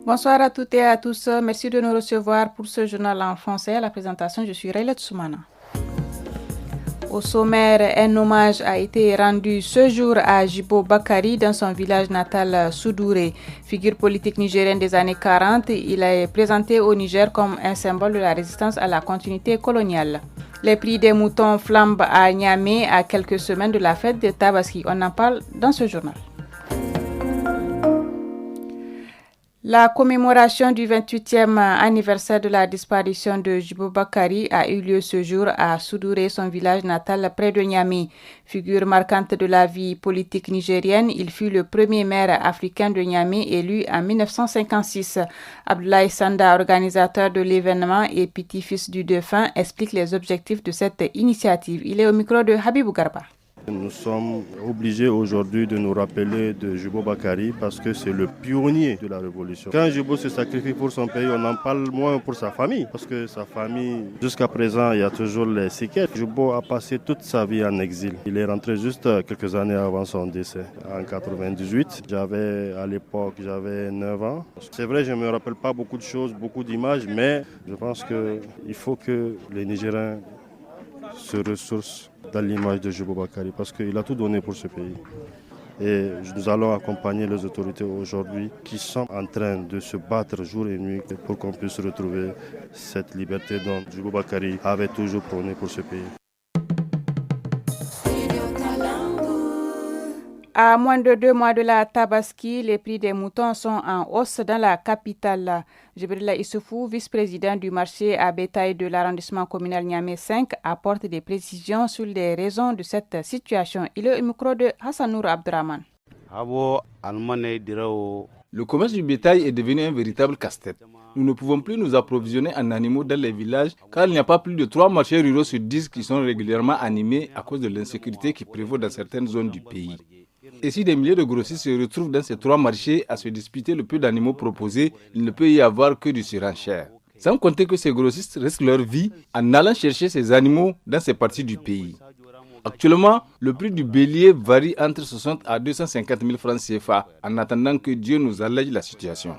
Bonsoir à toutes et à tous. Merci de nous recevoir pour ce journal en français. À la présentation, je suis Rayla Tsoumana. Au sommaire, un hommage a été rendu ce jour à Jibo Bakari dans son village natal Soudouré. Figure politique nigérienne des années 40, il est présenté au Niger comme un symbole de la résistance à la continuité coloniale. Les prix des moutons flambent à Niamey à quelques semaines de la fête de Tabaski. On en parle dans ce journal. La commémoration du 28e anniversaire de la disparition de Jibo Bakari a eu lieu ce jour à Soudouré, son village natal près de Niamey. Figure marquante de la vie politique nigérienne, il fut le premier maire africain de Niamey élu en 1956. Abdoulaye Sanda, organisateur de l'événement et petit-fils du défunt, explique les objectifs de cette initiative. Il est au micro de Habibou Garba. Nous sommes obligés aujourd'hui de nous rappeler de Jibo Bakari parce que c'est le pionnier de la révolution. Quand Jibo se sacrifie pour son pays, on en parle moins pour sa famille parce que sa famille, jusqu'à présent, il y a toujours les séquelles. Jibo a passé toute sa vie en exil. Il est rentré juste quelques années avant son décès, en 98. À l'époque, j'avais 9 ans. C'est vrai, je ne me rappelle pas beaucoup de choses, beaucoup d'images, mais je pense qu'il faut que les Nigériens se ressourcent dans l'image de Jibo Bakari parce qu'il a tout donné pour ce pays. Et nous allons accompagner les autorités aujourd'hui qui sont en train de se battre jour et nuit pour qu'on puisse retrouver cette liberté dont Jibo Bakari avait toujours prôné pour ce pays. À moins de 2 mois de la Tabaski, les prix des moutons sont en hausse dans la capitale. Jibrila Issoufou, vice-président du marché à bétail de l'arrondissement communal Niamey 5, apporte des précisions sur les raisons de cette situation. Il est au micro de Hassanour Abdraman. Le commerce du bétail est devenu un véritable casse-tête. Nous ne pouvons plus nous approvisionner en animaux dans les villages car il n'y a pas plus de 3 marchés ruraux sur 10 qui sont régulièrement animés à cause de l'insécurité qui prévaut dans certaines zones du pays. Et si des milliers de grossistes se retrouvent dans ces 3 marchés à se disputer le peu d'animaux proposés, il ne peut y avoir que du surenchère. Sans compter que ces grossistes risquent leur vie en allant chercher ces animaux dans ces parties du pays. Actuellement, le prix du bélier varie entre 60 à 250 000 francs CFA en attendant que Dieu nous allège la situation.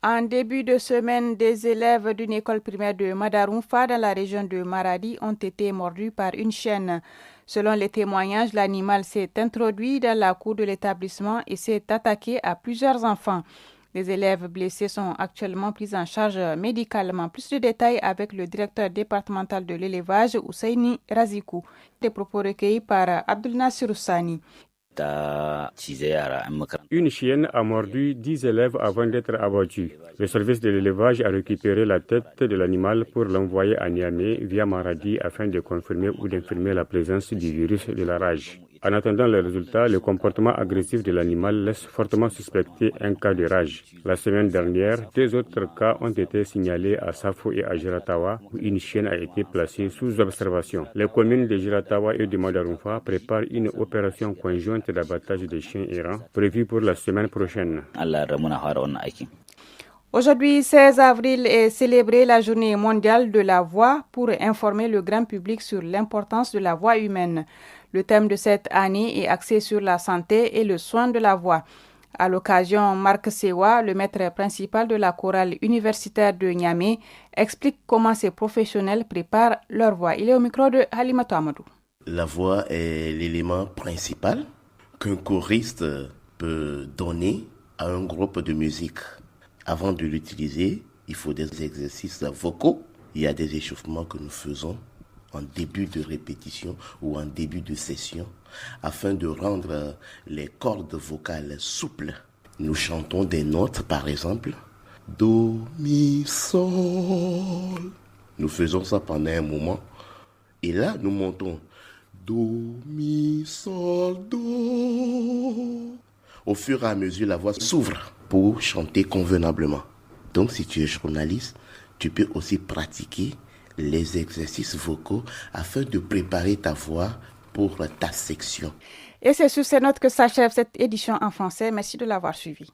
En début de semaine, des élèves d'une école primaire de Madarumfa dans la région de Maradi ont été mordus par une chienne. Selon les témoignages, l'animal s'est introduit dans la cour de l'établissement et s'est attaqué à plusieurs enfants. Les élèves blessés sont actuellement pris en charge médicalement. Plus de détails avec le directeur départemental de l'élevage, Ousseini Razikou. Des propos recueillis par Abdul Nasir Oussani. Une chienne a mordu 10 élèves avant d'être abattue. Le service de l'élevage a récupéré la tête de l'animal pour l'envoyer à Niamey via Maradi afin de confirmer ou d'infirmer la présence du virus de la rage. En attendant les résultats, le comportement agressif de l'animal laisse fortement suspecter un cas de rage. La semaine dernière, 2 autres cas ont été signalés à Safo et à Giratawa où une chienne a été placée sous observation. Les communes de Giratawa et de Madarumfa préparent une opération conjointe d'abattage des chiens errants prévue pour la semaine prochaine. Aujourd'hui, 16 avril, est célébrée la journée mondiale de la voix pour informer le grand public sur l'importance de la voix humaine. Le thème de cette année est axé sur la santé et le soin de la voix. À l'occasion, Marc Sewa, le maître principal de la chorale universitaire de Niamey, explique comment ces professionnels préparent leur voix. Il est au micro de Halimatou Amadou. La voix est l'élément principal qu'un choriste peut donner à un groupe de musique. Avant de l'utiliser, il faut des exercices vocaux. Il y a des échauffements que nous faisons en début de répétition ou en début de session afin de rendre les cordes vocales souples. Nous chantons des notes, par exemple, Do, Mi, Sol. Nous faisons ça pendant un moment et là nous montons Do, Mi, Sol, Do. Au fur et à mesure, la voix s'ouvre pour chanter convenablement. Donc si tu es journaliste, tu peux aussi pratiquer les exercices vocaux afin de préparer ta voix pour ta section. Et c'est sur ces notes que s'achève cette édition en français. Merci de l'avoir suivi.